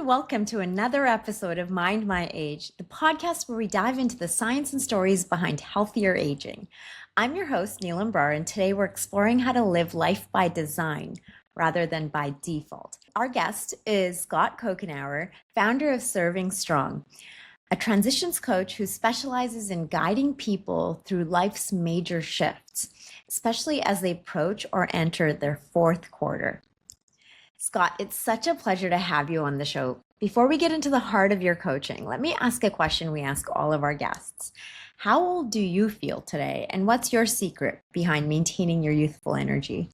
and welcome to another episode of Mind My Age, the podcast where we dive into the science and stories behind healthier aging. I'm your host, Neelam Brar, and today we're exploring how to live life by design rather than by default. Our guest is Scott Couchenour, founder of Serving Strong, a transitions coach who specializes in guiding people through life's major shifts, especially as they approach or enter their fourth quarter. Scott, it's such a pleasure to have you on the show. Before we get into the heart of your coaching, let me ask a question we ask all of our guests. How old do you feel today, and what's your secret behind maintaining your youthful energy?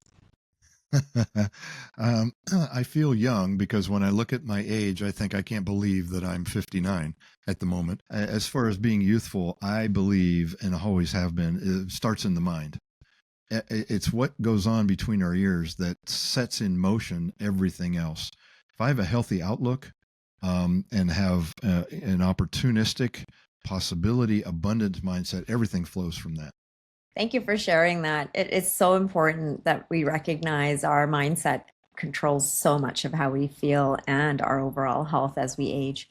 I feel young because when I look at my age, I think I can't believe that I'm 59 at the moment. As far as being youthful, I believe, and always have been, it starts in the mind. It's what goes on between our ears that sets in motion everything else. If I have a healthy outlook and have an opportunistic possibility, abundant mindset, everything flows from that. Thank you for sharing that. It is so important that we recognize our mindset controls so much of how we feel and our overall health as we age.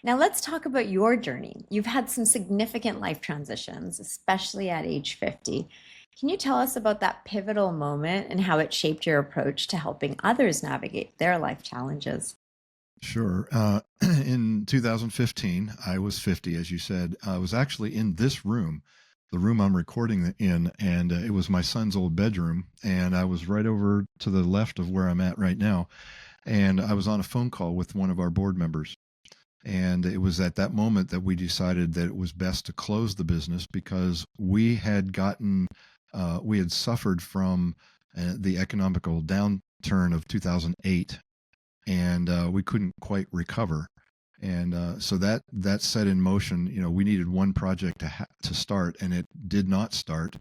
Now, let's talk about your journey. You've had some significant life transitions, especially at age 50. Can you tell us about that pivotal moment and how it shaped your approach to helping others navigate their life challenges? Sure. In 2015, I was 50, as you said. I was actually in this room, the room I'm recording in, and it was my son's old bedroom. And I was right over to the left of where I'm at right now. And I was on a phone call with one of our board members. And it was at that moment that we decided that it was best to close the business because we had suffered from the economical downturn of 2008, and we couldn't quite recover. And so that set in motion. We needed one project to start, and it did not start.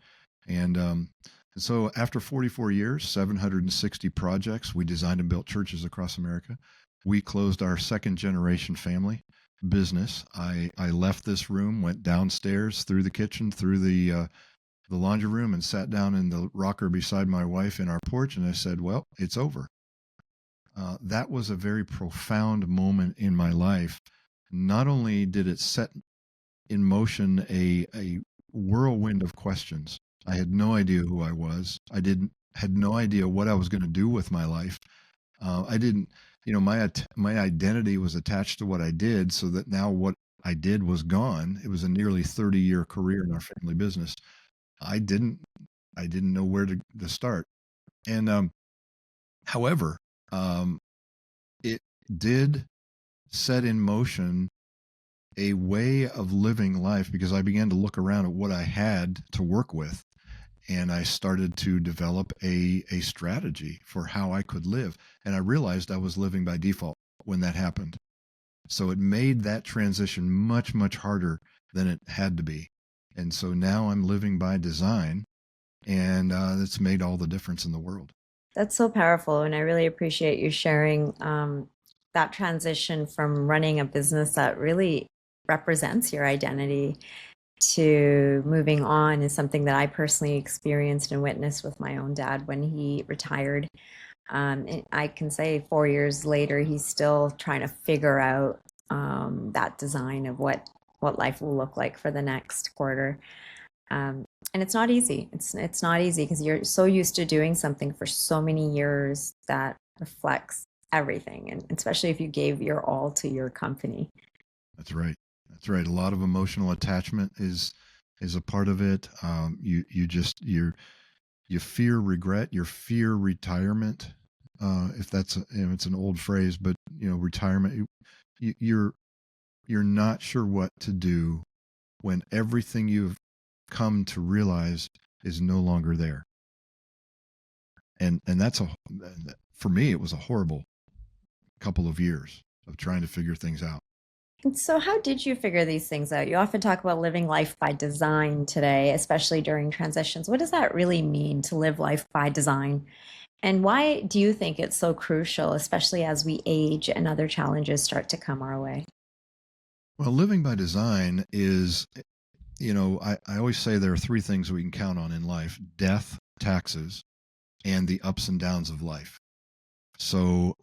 And so after 44 years, 760 projects, we designed and built churches across America. We closed our second generation family business. I left this room, went downstairs through the kitchen, through the laundry room, and sat down in the rocker beside my wife in our porch. And I said, well, it's over. That was a very profound moment in my life. Not only did it set in motion a whirlwind of questions. I had no idea who I was. Had no idea what I was going to do with my life. I didn't, my identity was attached to what I did, so that now what I did was gone. It was a nearly 30-year career in our family business. I didn't know where to start. And however, it did set in motion a way of living life because I began to look around at what I had to work with. And I started to develop a strategy for how I could live. And I realized I was living by default when that happened. So it made that transition much, much harder than it had to be. And so now I'm living by design, and it's made all the difference in the world. That's so powerful, and I really appreciate you sharing that transition from running a business that really represents your identity to moving on is something that I personally experienced and witnessed with my own dad when he retired. And I can say 4 years later, he's still trying to figure out that design of what life will look like for the next quarter. And it's not easy. It's not easy because you're so used to doing something for so many years that reflects everything, and especially if you gave your all to your company. That's right. That's right. A lot of emotional attachment is a part of it. You fear regret. You fear retirement. If that's it's an old phrase, but retirement. You're not sure what to do when everything you've come to realize is no longer there. And for me, it was a horrible couple of years of trying to figure things out. And so how did you figure these things out? You often talk about living life by design today, especially during transitions. What does that really mean to live life by design? And why do you think it's so crucial, especially as we age and other challenges start to come our way? Well, living by design is, I always say there are three things we can count on in life: death, taxes, and the ups and downs of life. So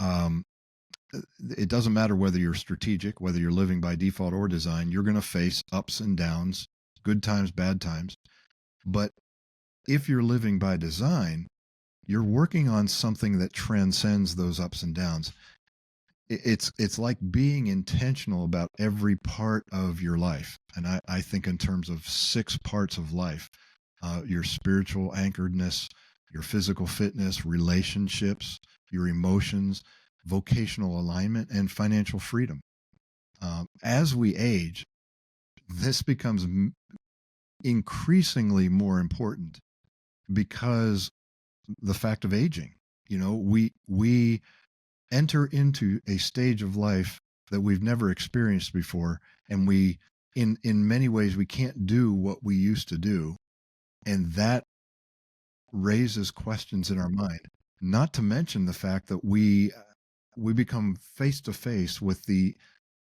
it doesn't matter whether you're strategic, whether you're living by default or design, you're going to face ups and downs, good times, bad times. But if you're living by design, you're working on something that transcends those ups and downs. It's like being intentional about every part of your life. And I think in terms of 6 parts of life, your spiritual anchoredness, your physical fitness, relationships, your emotions, vocational alignment, and financial freedom. As we age, this becomes increasingly more important because the fact of aging. We enter into a stage of life that we've never experienced before, and we in many ways we can't do what we used to do, and that raises questions in our mind, not to mention the fact that we become face to face with the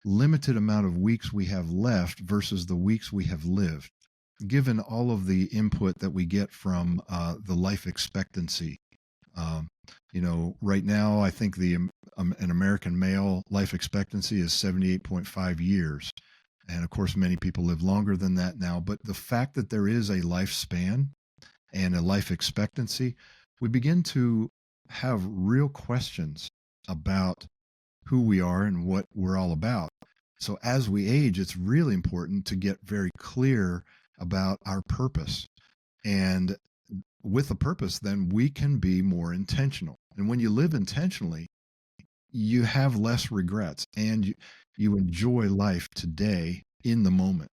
limited amount of weeks we have left versus the weeks we have lived, given all of the input that we get from the life expectancy. um, right now, I think an American male life expectancy is 78.5 years. And of course, many people live longer than that now. But the fact that there is a lifespan and a life expectancy, we begin to have real questions about who we are and what we're all about. So as we age, it's really important to get very clear about our purpose. And with a purpose, then we can be more intentional. And when you live intentionally, you have less regrets and you enjoy life today in the moment.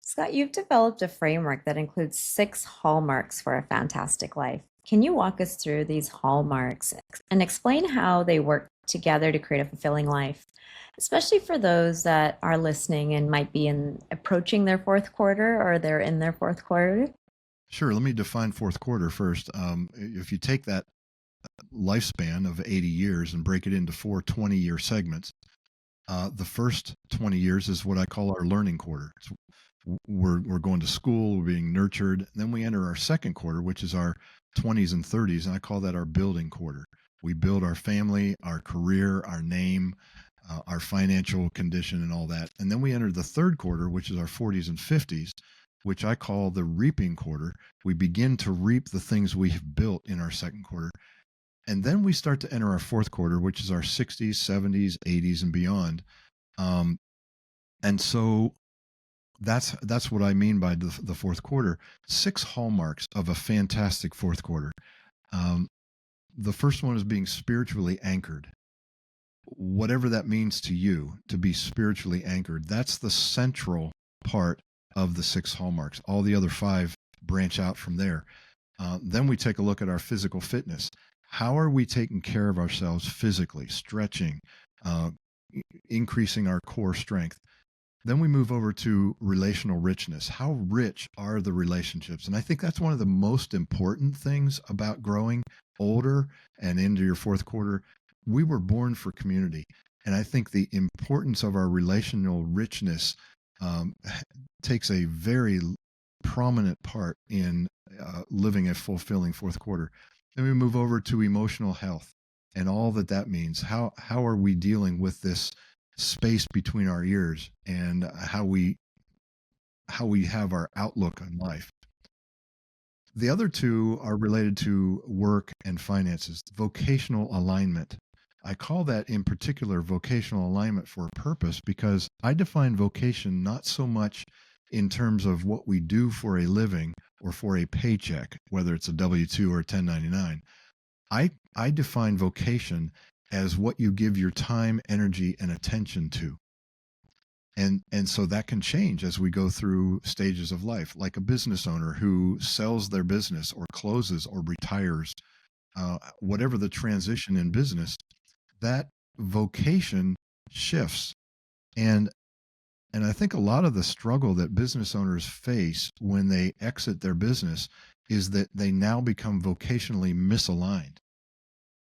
Scott, you've developed a framework that includes 6 hallmarks for a fantastic life. Can you walk us through these hallmarks and explain how they work together to create a fulfilling life, especially for those that are listening and might be approaching their fourth quarter or they're in their fourth quarter? Sure, let me define fourth quarter first. If you take that lifespan of 80 years and break it into 4 20-year segments, the first 20 years is what I call our learning quarter. We're going to school, we're being nurtured. Then we enter our second quarter, which is our 20s and 30s, and I call that our building quarter. We build our family, our career, our name, our financial condition, and all that. And then we enter the third quarter, which is our 40s and 50s, which I call the reaping quarter. We begin to reap the things we have built in our second quarter. And then we start to enter our fourth quarter, which is our 60s, 70s, 80s, and beyond. Um, and so that's what I mean by the fourth quarter. 6 hallmarks of a fantastic fourth quarter. Um, the first one is being spiritually anchored. Whatever that means to you, to be spiritually anchored, that's the central part of the 6 hallmarks. All the other 5 branch out from there. Then we take a look at our physical fitness. How are we taking care of ourselves physically, stretching, uh, increasing our core strength? Then we move over to relational richness. How rich are the relationships? And I think that's one of the most important things about growing older and into your fourth quarter. We were born for community. And I think the importance of our relational richness um, takes a very prominent part in living a fulfilling fourth quarter. Then we move over to emotional health and all that that means. How are we dealing with this space between our ears and how we have our outlook on life? The other 2 are related to work and finances. Vocational alignment. I call that in particular vocational alignment for a purpose because I define vocation not so much in terms of what we do for a living or for a paycheck, whether it's a W-2 or a 1099. I define vocation as what you give your time, energy, and attention to. And so that can change as we go through stages of life, like a business owner who sells their business or closes or retires, whatever the transition in business, that vocation shifts. And I think a lot of the struggle that business owners face when they exit their business is that they now become vocationally misaligned.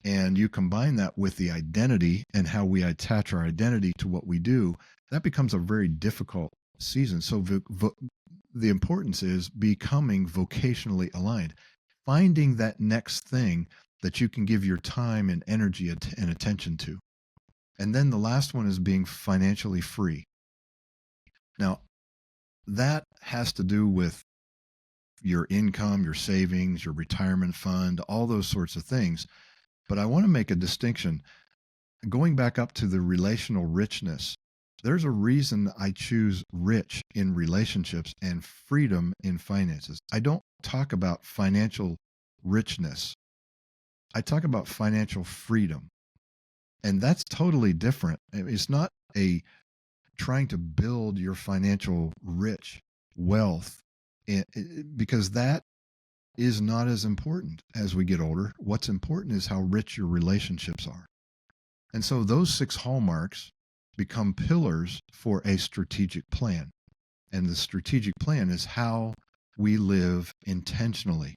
And you combine that with the identity and how we attach our identity to what we do, that becomes a very difficult season. So the importance is becoming vocationally aligned, finding that next thing that you can give your time and energy and attention to. And then the last one is being financially free. Now, that has to do with your income, your savings, your retirement fund, all those sorts of things. But I want to make a distinction. Going back up to the relational richness, there's a reason I choose rich in relationships and freedom in finances. I don't talk about financial richness, I talk about financial freedom. And that's totally different. It's not a trying to build your financial rich wealth because that is not as important as we get older. What's important is how rich your relationships are. And so those six hallmarks become pillars for a strategic plan. And the strategic plan is how we live intentionally.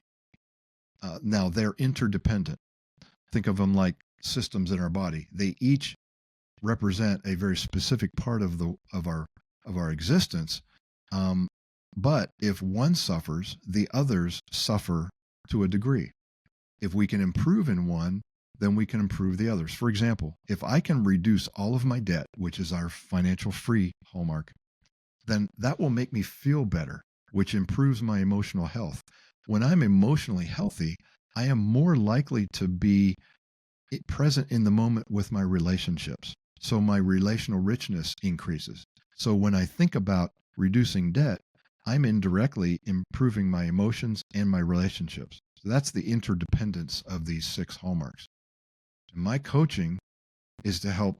Now, they're interdependent. Think of them like systems in our body. They each represent a very specific part of our existence. Um, but if one suffers, the others suffer to a degree. If we can improve in one, then we can improve the others. For example, if I can reduce all of my debt, which is our financial free hallmark, then that will make me feel better, which improves my emotional health. When I'm emotionally healthy, I am more likely to be present in the moment with my relationships. So my relational richness increases. So when I think about reducing debt, I'm indirectly improving my emotions and my relationships. So that's the interdependence of these six hallmarks. And my coaching is to help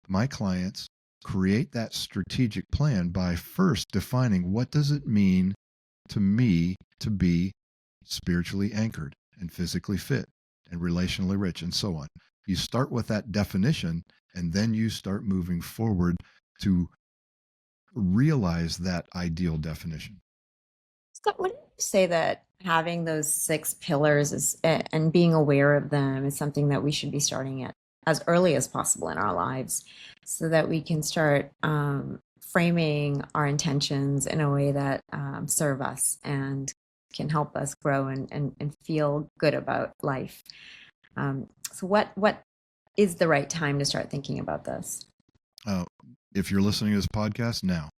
my clients create that strategic plan by first defining what does it mean to me to be spiritually anchored and physically fit and relationally rich and so on. You start with that definition and then you start moving forward to realize that ideal definition. Scott, wouldn't you say that having those six pillars and being aware of them is something that we should be starting at as early as possible in our lives so that we can start framing our intentions in a way that serve us and can help us grow and feel good about life? So what is the right time to start thinking about this? Uh, if you're listening to this podcast now,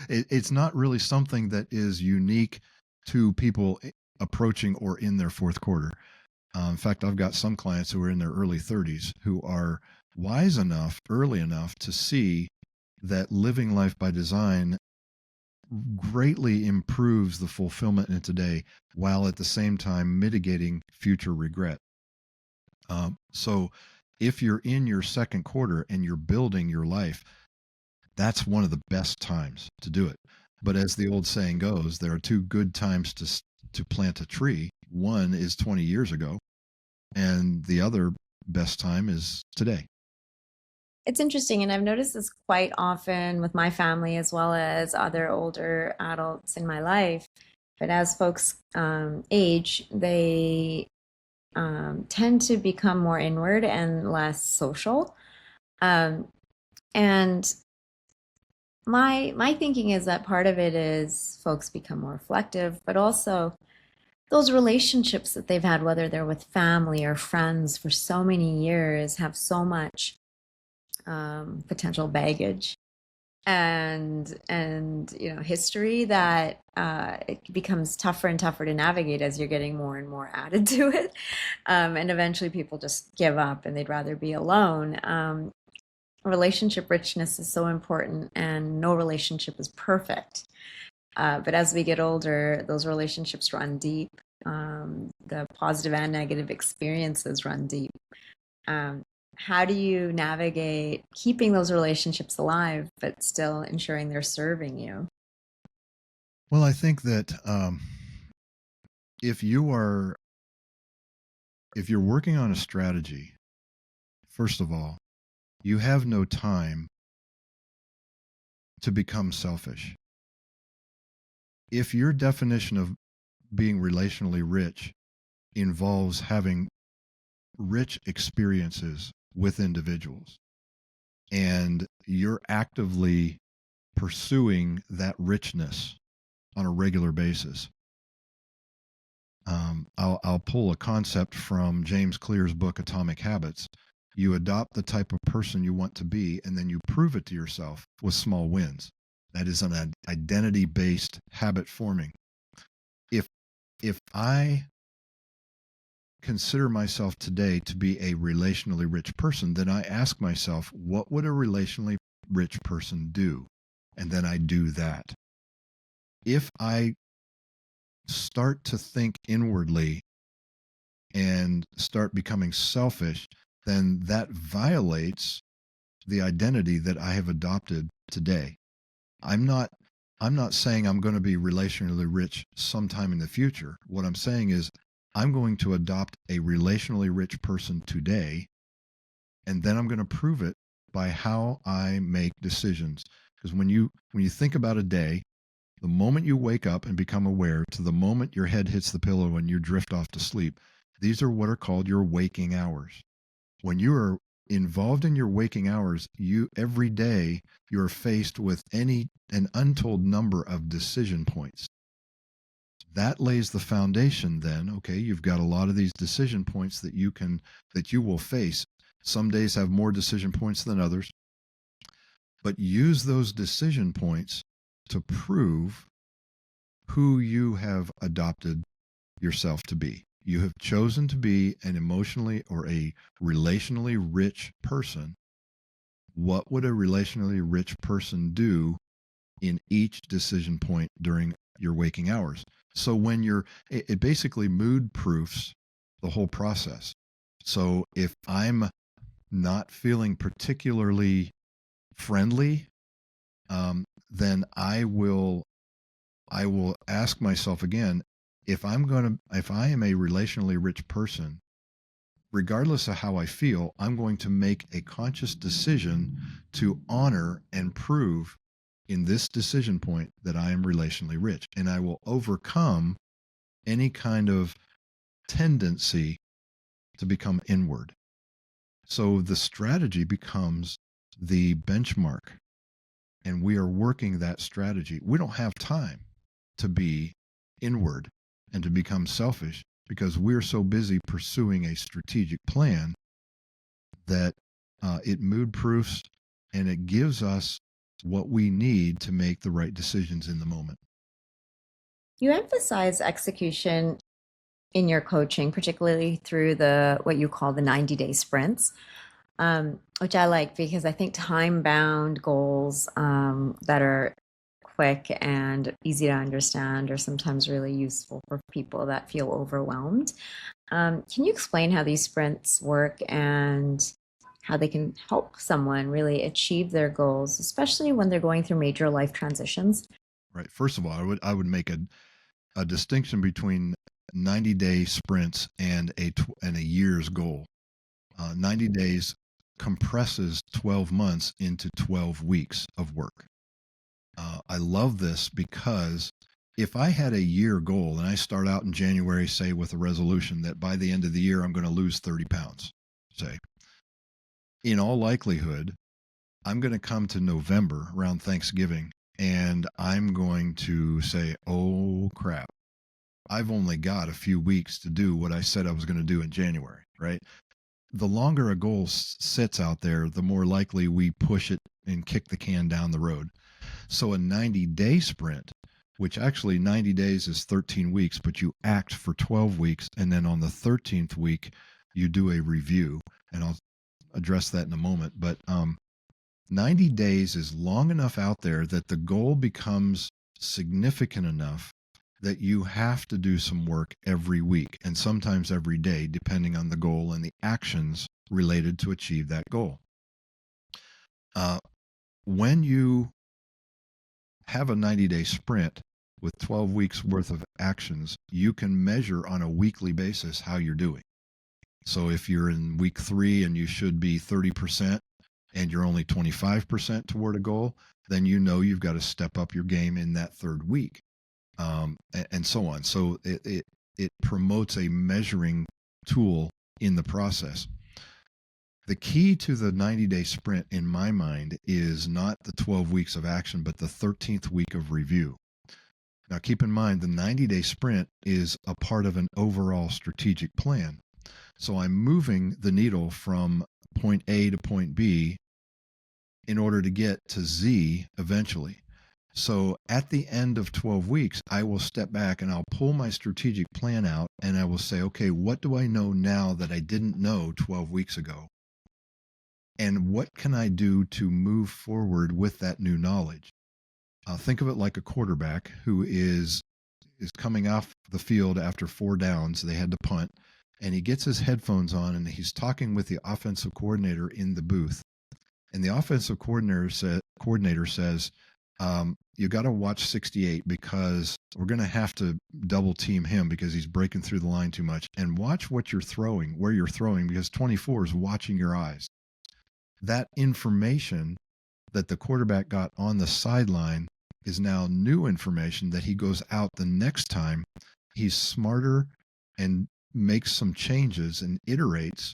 it's not really something that is unique to people approaching or in their fourth quarter. In fact, I've got some clients who are in their early 30s who are wise enough, early enough to see that living life by design greatly improves the fulfillment in today while at the same time mitigating future regret. So if you're in your second quarter and you're building your life, that's one of the best times to do it. But as the old saying goes, there are two good times to plant a tree. One is 20 years ago, and the other best time is today. It's interesting, and I've noticed this quite often with my family as well as other older adults in my life. But as folks age, they tend to become more inward and less social. Um, and my thinking is that part of it is folks become more reflective, but also those relationships that they've had, whether they're with family or friends for so many years, have so much potential baggage and history that it becomes tougher and tougher to navigate as you're getting more and more added to it, and eventually people just give up and they'd rather be alone. Relationship richness is so important, and no relationship is perfect. But as we get older, those relationships run deep. The positive and negative experiences run deep. How do you navigate keeping those relationships alive, but still ensuring they're serving you? Well, I think that if you are if you're working on a strategy, first of all, you have no time to become selfish. If your definition of being relationally rich involves having rich experiences with individuals and you're actively pursuing that richness on a regular basis, I'll pull a concept from James Clear's book Atomic Habits. You adopt the type of person you want to be, and then you prove it to yourself with small wins. That is an identity based habit forming. If I consider myself today to be a relationally rich person, then I ask myself, what would a relationally rich person do? And then I do that. If I start to think inwardly and start becoming selfish, then that violates the identity that I have adopted today. I'm not I'm not saying I'm going to be relationally rich sometime in the future. What I'm saying is I'm going to adopt a relationally rich person today, and then I'm going to prove it by how I make decisions. Because when you think about a day, the moment you wake up and become aware to the moment your head hits the pillow and you drift off to sleep, these are what are called your waking hours. When you are involved in your waking hours, you every day you're faced with an untold number of decision points. That lays the foundation then, okay, you've got a lot of these decision points that you will face. Some days have more decision points than others, but use those decision points to prove who you have adopted yourself to be. You have chosen to be an emotionally or a relationally rich person. What would a relationally rich person do in each decision point during your waking hours? So it basically mood proofs the whole process. So if I'm not feeling particularly friendly, then I will ask myself again, if I am a relationally rich person, regardless of how I feel, I'm going to make a conscious decision to honor and prove in this decision point that I am relationally rich. And I will overcome any kind of tendency to become inward. So the strategy becomes the benchmark, and we are working that strategy. We don't have time to be inward and to become selfish because we're so busy pursuing a strategic plan that it mood proofs and it gives us what we need to make the right decisions in the moment. You emphasize execution in your coaching, particularly through the what you call the 90-day sprints, which I like because I think time-bound goals that are quick and easy to understand are sometimes really useful for people that feel overwhelmed. Can you explain how these sprints work and how they can help someone really achieve their goals, especially when they're going through major life transitions? Right. First of all, I would make a distinction between 90-day sprints and a year's goal. 90 days compresses 12 months into 12 weeks of work. I love this because if I had a year goal and I start out in January, say with a resolution that by the end of the year I'm going to lose 30 pounds, say, in all likelihood, I'm going to come to November around Thanksgiving and I'm going to say, oh crap, I've only got a few weeks to do what I said I was going to do in January, right? The longer a goal sits out there, the more likely we push it and kick the can down the road. So a 90-day sprint, which actually 90 days is 13 weeks, but you act for 12 weeks. And then on the 13th week, you do a review. And I'll address that in a moment. But 90 days is long enough out there that the goal becomes significant enough that you have to do some work every week and sometimes every day, depending on the goal and the actions related to achieve that goal. When you have a 90-day sprint with 12 weeks worth of actions, you can measure on a weekly basis how you're doing. So if you're in week 3 and you should be 30% and you're only 25% toward a goal, then you know you've got to step up your game in that third week, and so on. So it promotes a measuring tool in the process. The key to the 90-day sprint, in my mind, is not the 12 weeks of action, but the 13th week of review. Now, keep in mind, the 90-day sprint is a part of an overall strategic plan. So I'm moving the needle from point A to point B in order to get to Z eventually. So at the end of 12 weeks, I will step back and I'll pull my strategic plan out and I will say, okay, what do I know now that I didn't know 12 weeks ago? And what can I do to move forward with that new knowledge? Think of it like a quarterback who is coming off the field after 4 downs. They had to punt, and he gets his headphones on and he's talking with the offensive coordinator in the booth. And the offensive coordinator says, you got to watch 68 because we're going to have to double team him because he's breaking through the line too much. And watch what you're throwing, where you're throwing, because 24 is watching your eyes. That information that the quarterback got on the sideline is now new information that he goes out the next time. He's smarter and makes some changes and iterates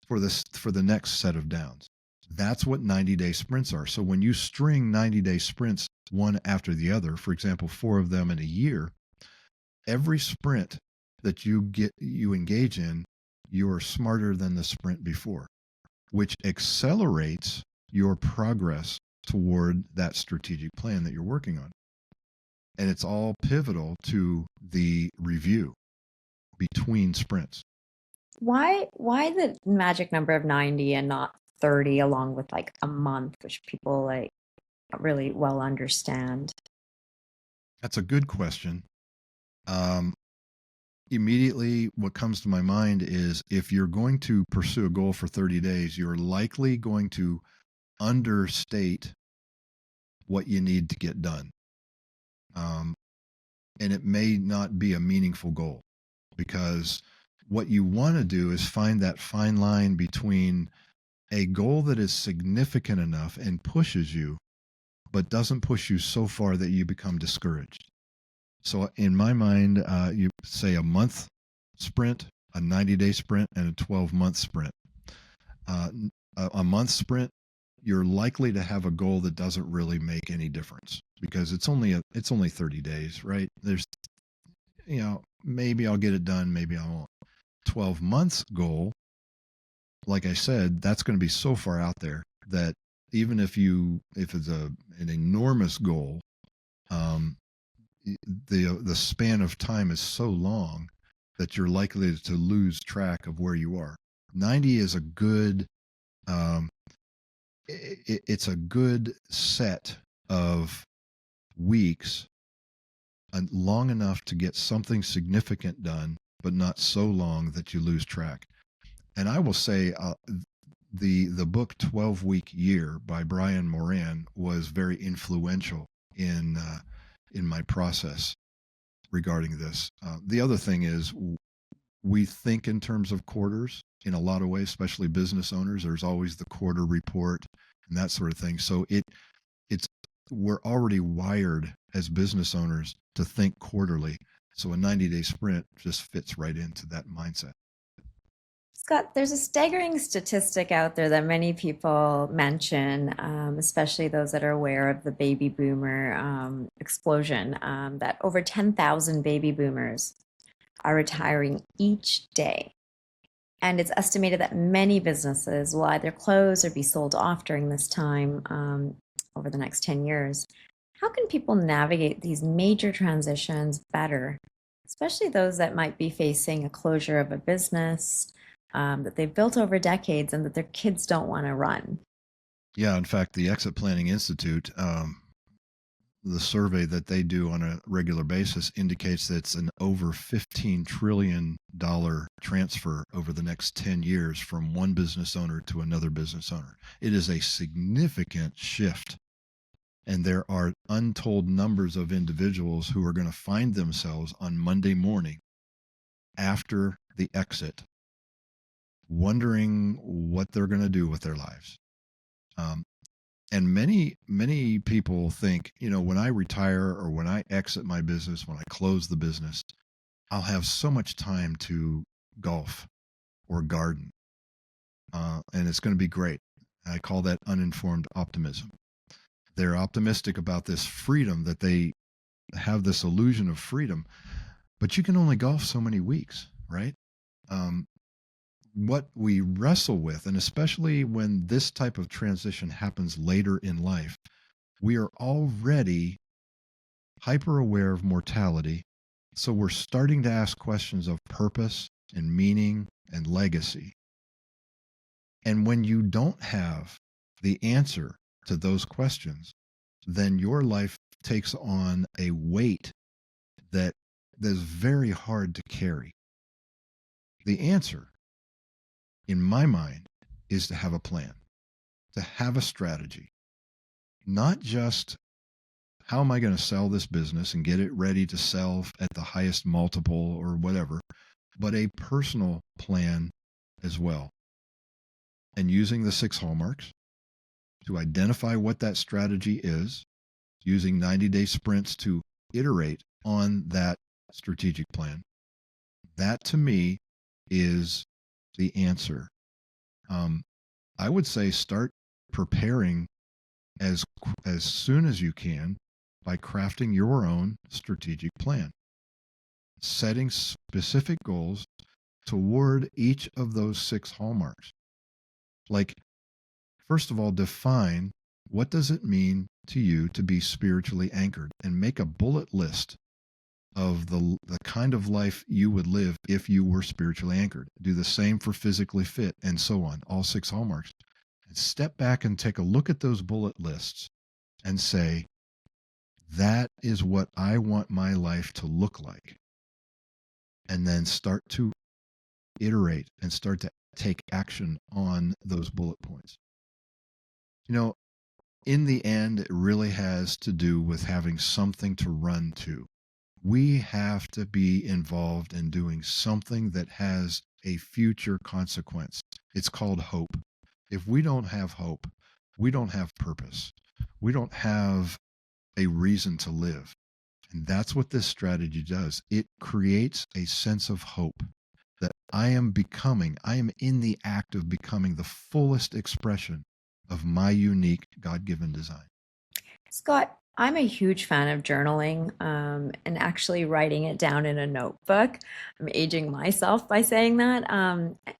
for the next set of downs. That's what 90-day sprints are. So when you string 90-day sprints one after the other, for example, 4 of them in a year, every sprint that you engage in, you're smarter than the sprint before, which accelerates your progress toward that strategic plan that you're working on. And it's all pivotal to the review between sprints. Why the magic number of 90 and not 30 along with like a month, which people like really well understand? That's a good question. Immediately what comes to my mind is if you're going to pursue a goal for 30 days, you're likely going to understate what you need to get done. And it may not be a meaningful goal, because what you want to do is find that fine line between a goal that is significant enough and pushes you, but doesn't push you so far that you become discouraged. So in my mind, you say a month sprint, a 90-day sprint, and a 12-month sprint. A month sprint, you're likely to have a goal that doesn't really make any difference because it's only 30 days, right? There's, maybe I'll get it done, maybe I won't. 12 months goal, like I said, that's going to be so far out there that even if it's an enormous goal, the span of time is so long that you're likely to lose track of where you are. 90 is a good, it's a good set of weeks, long enough to get something significant done, but not so long that you lose track. And I will say the book 12-Week Year by Brian Moran was very influential in my process regarding this. The other thing is we think in terms of quarters in a lot of ways, especially business owners. There's always the quarter report and that sort of thing. So we're already wired as business owners to think quarterly. So a 90-day sprint just fits right into that mindset. Scott, there's a staggering statistic out there that many people mention, especially those that are aware of the baby boomer explosion, that over 10,000 baby boomers are retiring each day. And it's estimated that many businesses will either close or be sold off during this time over the next 10 years. How can people navigate these major transitions better, especially those that might be facing a closure of a business that they've built over decades and that their kids don't want to run? Yeah, in fact, the Exit Planning Institute, the survey that they do on a regular basis indicates that it's an over $15 trillion transfer over the next 10 years from one business owner to another business owner. It is a significant shift. And there are untold numbers of individuals who are going to find themselves on Monday morning after the exit, wondering what they're going to do with their lives. And many people think, when I retire or when I exit my business, when I close the business, I'll have so much time to golf or garden. And it's going to be great. I call that uninformed optimism. They're optimistic about this freedom, that they have this illusion of freedom, but you can only golf so many weeks, right? what we wrestle with, and especially when this type of transition happens later in life, we are already hyper aware of mortality. So we're starting to ask questions of purpose and meaning and legacy. And when you don't have the answer to those questions, then your life takes on a weight that is very hard to carry. The answer, in my mind, is to have a plan, to have a strategy, not just how am I going to sell this business and get it ready to sell at the highest multiple or whatever, but a personal plan as well. And using the 6 hallmarks to identify what that strategy is, using 90-day sprints to iterate on that strategic plan. That to me is the answer. I would say start preparing as soon as you can by crafting your own strategic plan, setting specific goals toward each of those 6 hallmarks. Like, first of all, define what does it mean to you to be spiritually anchored, and make a bullet list of the kind of life you would live if you were spiritually anchored. Do the same for physically fit and so on, all 6 hallmarks. And step back and take a look at those bullet lists and say, that is what I want my life to look like. And then start to iterate and start to take action on those bullet points. You know, in the end, it really has to do with having something to run to. We have to be involved in doing something that has a future consequence. It's called hope. If we don't have hope, we don't have purpose. We don't have a reason to live. And that's what this strategy does. It creates a sense of hope that I am in the act of becoming the fullest expression of my unique God-given design. Scott, I'm a huge fan of journaling and actually writing it down in a notebook. I'm aging myself by saying that.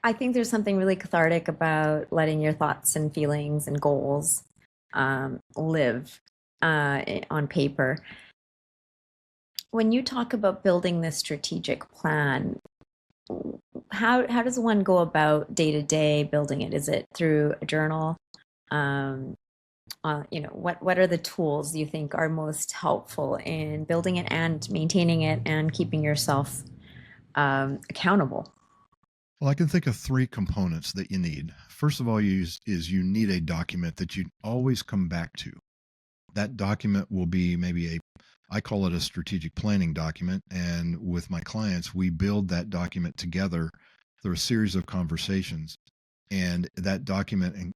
I think there's something really cathartic about letting your thoughts and feelings and goals live on paper. When you talk about building this strategic plan, how does one go about day to day building it? Is it through a journal? Um, what are the tools you think are most helpful in building it and maintaining it and keeping yourself accountable? Well, I can think of 3 components that you need. First of all, you need a document that you always come back to. That document will be I call it a strategic planning document. And with my clients, we build that document together through a series of conversations. And that document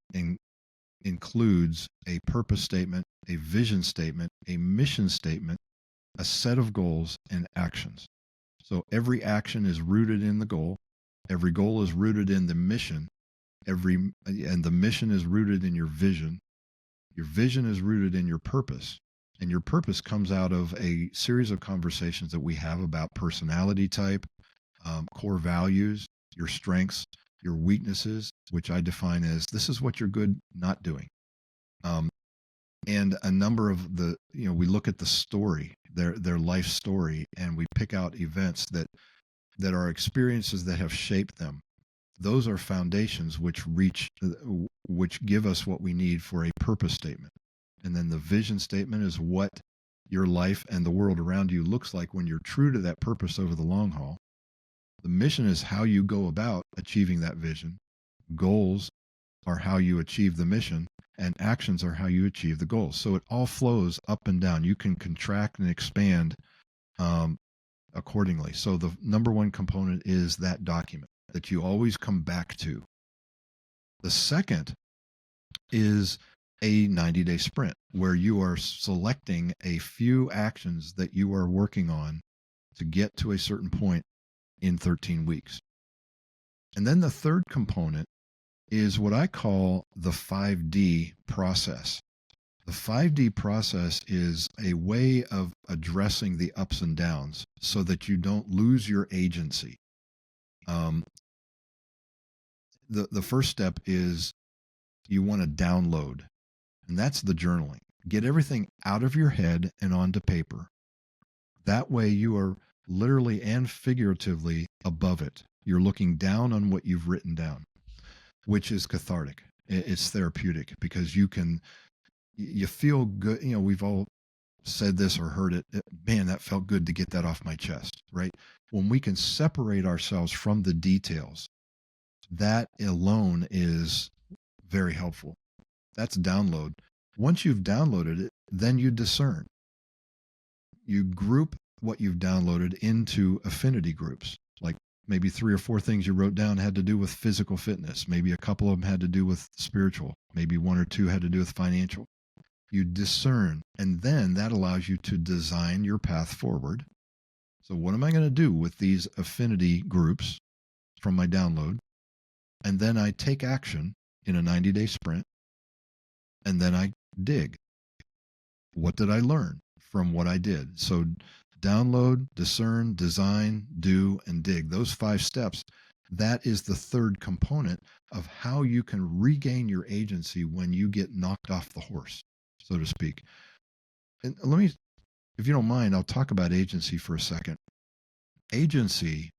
includes a purpose statement, a vision statement, a mission statement, a set of goals and actions. So every action is rooted in the goal. Every goal is rooted in the mission. And the mission is rooted in your vision. Your vision is rooted in your purpose. And your purpose comes out of a series of conversations that we have about personality type, core values, your strengths, your weaknesses, which I define as this is what you're good not doing. And a number of we look at the story, their life story, and we pick out events that are experiences that have shaped them. Those are foundations which give us what we need for a purpose statement. And then the vision statement is what your life and the world around you looks like when you're true to that purpose over the long haul. The mission is how you go about achieving that vision. Goals are how you achieve the mission, and actions are how you achieve the goals. So it all flows up and down. You can contract and expand accordingly. So the number one component is that document that you always come back to. The second is a 90-day sprint where you are selecting a few actions that you are working on to get to a certain point in 13 weeks. And then the third component is what I call the 5D process. The 5D process is a way of addressing the ups and downs so that you don't lose your agency. the first step is you want to download, and that's the journaling. Get everything out of your head and onto paper. That way you are literally and figuratively above it. You're looking down on what you've written down, which is cathartic. It's therapeutic because you feel good. We've all said this or heard it. Man, that felt good to get that off my chest, right? When we can separate ourselves from the details, that alone is very helpful. That's download. Once you've downloaded it, then you discern. You group what you've downloaded into affinity groups. Like maybe 3 or 4 things you wrote down had to do with physical fitness. Maybe a couple of them had to do with spiritual. Maybe 1 or 2 had to do with financial. You discern, and then that allows you to design your path forward. So what am I going to do with these affinity groups from my download? And then I take action in a 90-day sprint, and then I dig. What did I learn from what I did? So download, discern, design, do, and dig. Those 5 steps, that is the third component of how you can regain your agency when you get knocked off the horse, so to speak. And let me, if you don't mind, I'll talk about agency for a second. Agency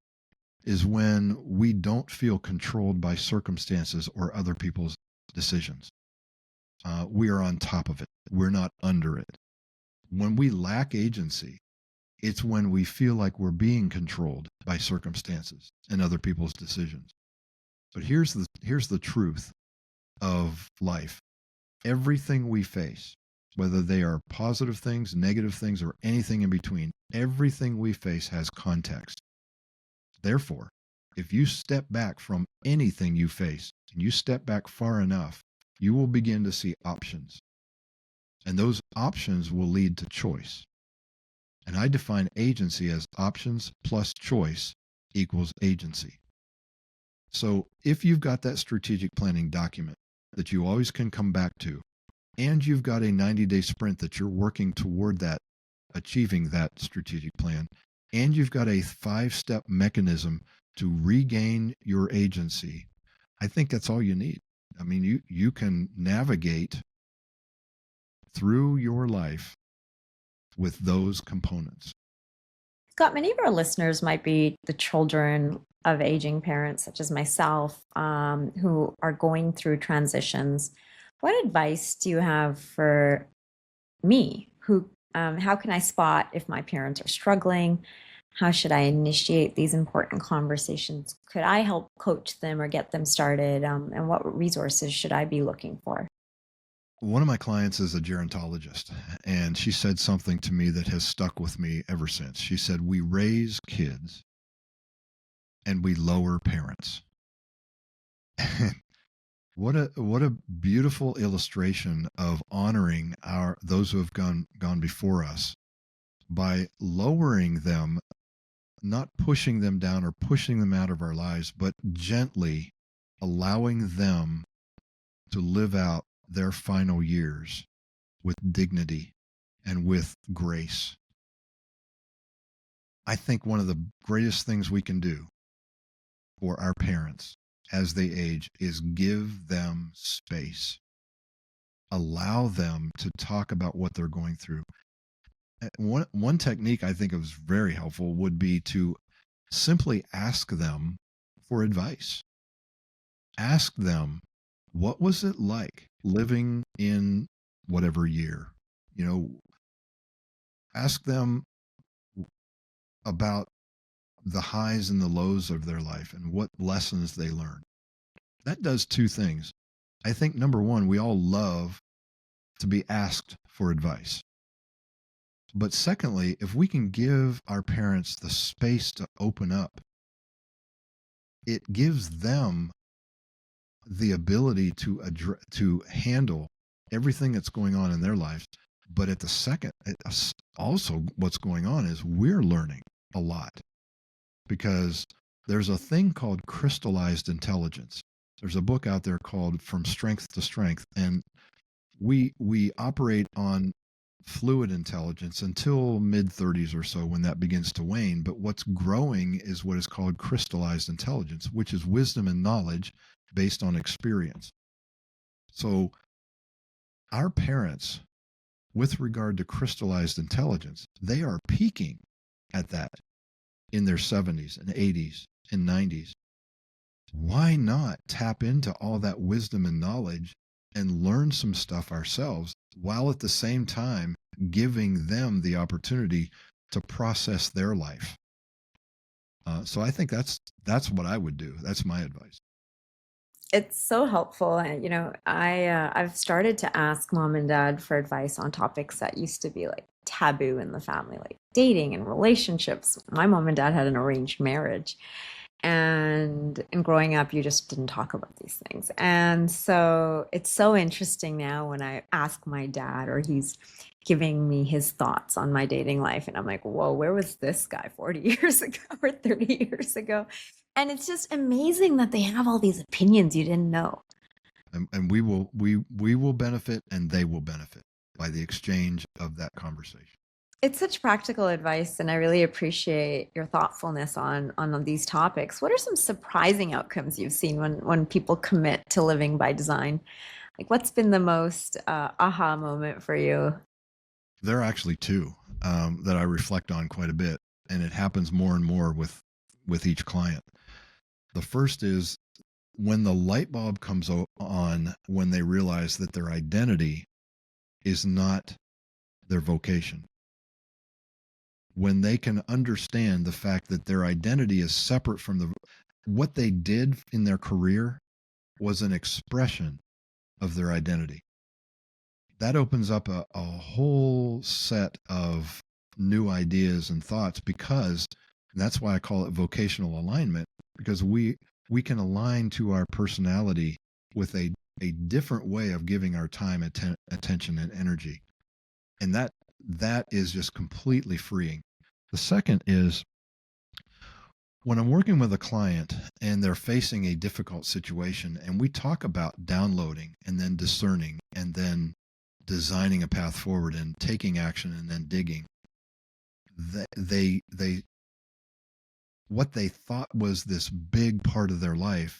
is when we don't feel controlled by circumstances or other people's decisions. We are on top of it. We're not under it. When we lack agency, it's when we feel like we're being controlled by circumstances and other people's decisions. But here's the truth of life. Everything we face, whether they are positive things, negative things, or anything in between, everything we face has context. Therefore, if you step back from anything you face, and you step back far enough, you will begin to see options. And those options will lead to choice. And I define agency as options plus choice equals agency. So if you've got that strategic planning document that you always can come back to, and you've got a 90-day sprint that you're working toward that, achieving that strategic plan, and you've got a 5-step mechanism to regain your agency, I think that's all you need. I mean, you can navigate through your life with those components. Scott, many of our listeners might be the children of aging parents, such as myself, who are going through transitions. What advice do you have for me? How can I spot if my parents are struggling? How should I initiate these important conversations? Could I help coach them or get them started? And what resources should I be looking for? One of my clients is a gerontologist, and she said something to me that has stuck with me ever since. She said, "We raise kids and we lower parents." What a beautiful illustration of honoring those who have gone before us by lowering them, not pushing them down or pushing them out of our lives, but gently allowing them to live out their final years with dignity and with grace. I think one of the greatest things we can do for our parents as they age is give them space. Allow them to talk about what they're going through. One technique I think is very helpful would be to simply ask them for advice. Ask them, what was it like living in whatever year? Ask them about the highs and the lows of their life and what lessons they learned. That does 2 things. I think number 1, we all love to be asked for advice. But secondly, if we can give our parents the space to open up, it gives them the ability to handle everything that's going on in their lives. But at the second, also what's going on is we're learning a lot, because there's a thing called crystallized intelligence. There's a book out there called From Strength to Strength, and we operate on fluid intelligence until mid-30s or so, when that begins to wane. But what's growing is what is called crystallized intelligence, which is wisdom and knowledge based on experience. So our parents, with regard to crystallized intelligence, they are peaking at that in their 70s and 80s and 90s. Why not tap into all that wisdom and knowledge and learn some stuff ourselves while at the same time giving them the opportunity to process their life? So I think that's what I would do. That's my advice. It's so helpful. I've started to ask mom and dad for advice on topics that used to be like taboo in the family, like dating and relationships. My mom and dad had an arranged marriage. And growing up, you just didn't talk about these things. And so it's so interesting now when I ask my dad or he's giving me his thoughts on my dating life. And I'm like, whoa, where was this guy 40 years ago or 30 years ago? And it's just amazing that they have all these opinions you didn't know. And we will benefit and they will benefit by the exchange of that conversation. It's such practical advice, and I really appreciate your thoughtfulness on these topics. What are some surprising outcomes you've seen when people commit to living by design? Like, what's been the most aha moment for you? There are actually two that I reflect on quite a bit, and it happens more and more with each client. The first is when the light bulb comes on when they realize that their identity is not their vocation. When they can understand the fact that their identity is separate from what they did in their career was an expression of their identity. That opens up a whole set of new ideas and thoughts, because and that's why I call it vocational alignment, because we can align to our personality with a different way of giving our time, attention, and energy. And that is just completely freeing. The second is when I'm working with a client and they're facing a difficult situation, and we talk about downloading and then discerning and then designing a path forward and taking action and then digging, they what they thought was this big part of their life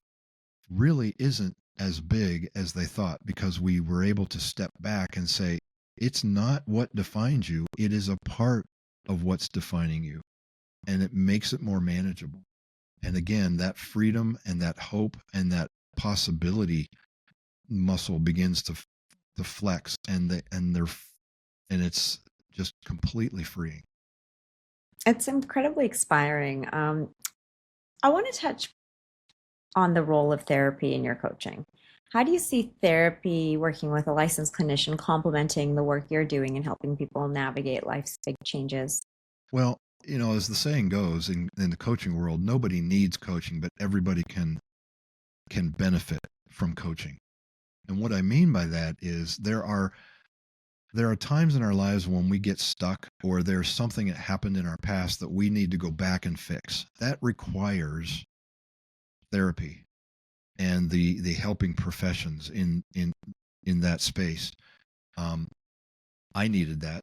really isn't as big as they thought, because we were able to step back and say, it's not what defines you, it is a part of what's defining you, and it makes it more manageable. And again, that freedom and that hope and that possibility muscle begins to flex, and it's just completely freeing. It's incredibly inspiring. I want to touch on the role of therapy in your coaching. How do you see therapy working with a licensed clinician complementing the work you're doing and helping people navigate life's big changes? Well, as the saying goes in the coaching world, nobody needs coaching, but everybody can benefit from coaching. And what I mean by that is there are times in our lives when we get stuck, or there's something that happened in our past that we need to go back and fix. That requires therapy and the helping professions in that space. I needed that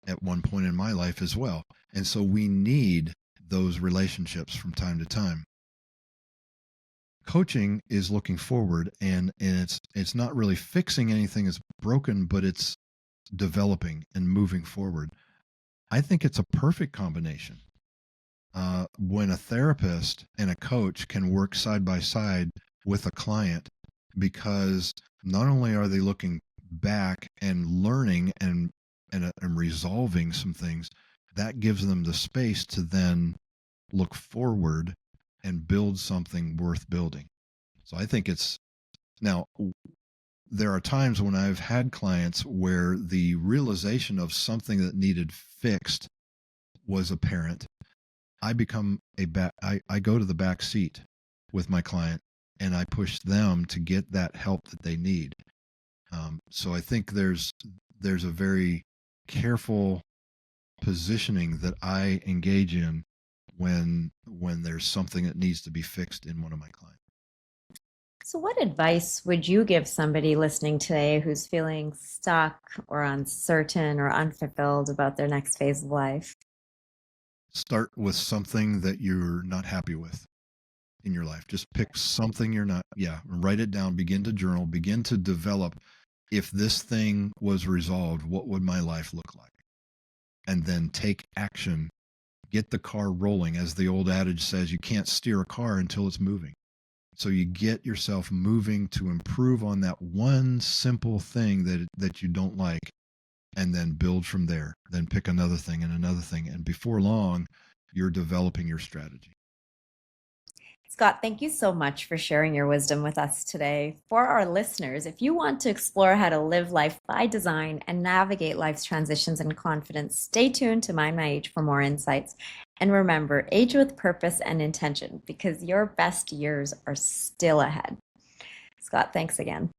at one point in my life as well. And so we need those relationships from time to time. Coaching is looking forward, and it's not really fixing anything that's broken, but it's developing and moving forward. I think it's a perfect combination. When a therapist and a coach can work side by side with a client, because not only are they looking back and learning and resolving some things, that gives them the space to then look forward and build something worth building. So I think it's now there are times when I've had clients where the realization of something that needed fixed was apparent. I go to the back seat with my client, and I push them to get that help that they need. So I think there's a very careful positioning that I engage in when there's something that needs to be fixed in one of my clients. So, what advice would you give somebody listening today who's feeling stuck or uncertain or unfulfilled about their next phase of life? Start with something that you're not happy with, in your life. Just pick something you're not, yeah, write it down, begin to journal, begin to develop. If this thing was resolved, what would my life look like? And then take action, get the car rolling. As the old adage says, you can't steer a car until it's moving. So you get yourself moving to improve on that one simple thing that you don't like, and then build from there. Then pick another thing and another thing. And before long, you're developing your strategy. Scott, thank you so much for sharing your wisdom with us today. For our listeners, if you want to explore how to live life by design and navigate life's transitions in confidence, stay tuned to Mind My Age for more insights. And remember, age with purpose and intention because your best years are still ahead. Scott, thanks again.